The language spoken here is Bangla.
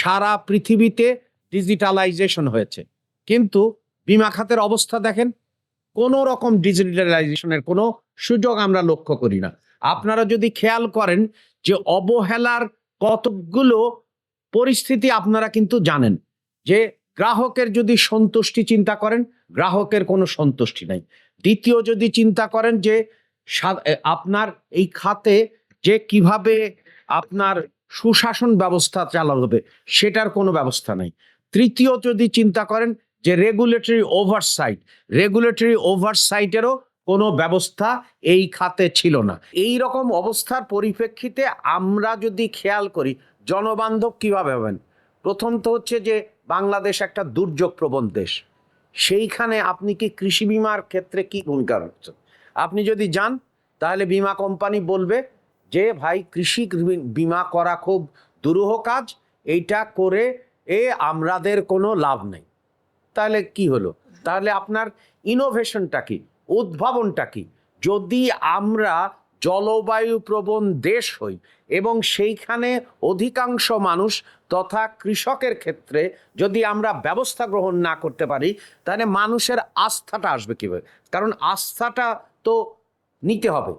সারা পৃথিবীতে ডিজিটালাইজেশন হয়েছে, কিন্তু বিমা খাতের অবস্থা দেখেন, কোনো রকম ডিজিটালাইজেশনের কোনো সুযোগ আমরা লক্ষ্য করি না। আপনারা যদি খেয়াল করেন যে অবহেলার কতগুলো পরিস্থিতি আপনারা কিন্তু জানেন, যে গ্রাহকের যদি সন্তুষ্টি চিন্তা করেন, গ্রাহকের কোনো সন্তুষ্টি নাই। দ্বিতীয় যদি চিন্তা করেন যে আপনার এই খাতে যে কিভাবে আপনার সুশাসন ব্যবস্থা চালানো হবে, সেটার কোনো ব্যবস্থা নাই। তৃতীয় যদি চিন্তা করেন যে রেগুলেটরি ওভারসাইটেরও কোনো ব্যবস্থা এই খাতে ছিল না। এই রকম অবস্থার পরিপ্রেক্ষিতে আমরা যদি খেয়াল করি জনবান্ধব কিভাবে হবেন, প্রথম তো হচ্ছে যে বাংলাদেশ একটা দুর্যোগ প্রবণ দেশ। সেইখানে আপনি কি কৃষি বিমার ক্ষেত্রে কি ভূমিকা রাখছেন? আপনি যদি যান তাহলে বিমা কোম্পানি বলবে যে ভাই কৃষি বিমা করা খুব দুরূহ কাজ, এইটা করে আমাদের কোনো লাভ নেই। তাহলে কি হলো? তাহলে আপনার ইনোভেশনটা কি, উদ্ভাবনটা কি? যদি আমরা জলবায়ু প্রবণ দেশ হই এবং সেইখানে অধিকাংশ মানুষ তথা কৃষকের ক্ষেত্রে যদি আমরা ব্যবস্থা গ্রহণ না করতে পারি, তাহলে মানুষের আস্থাটা আসবে কিভাবে? কারণ আস্থাটা তো নিতে হবে।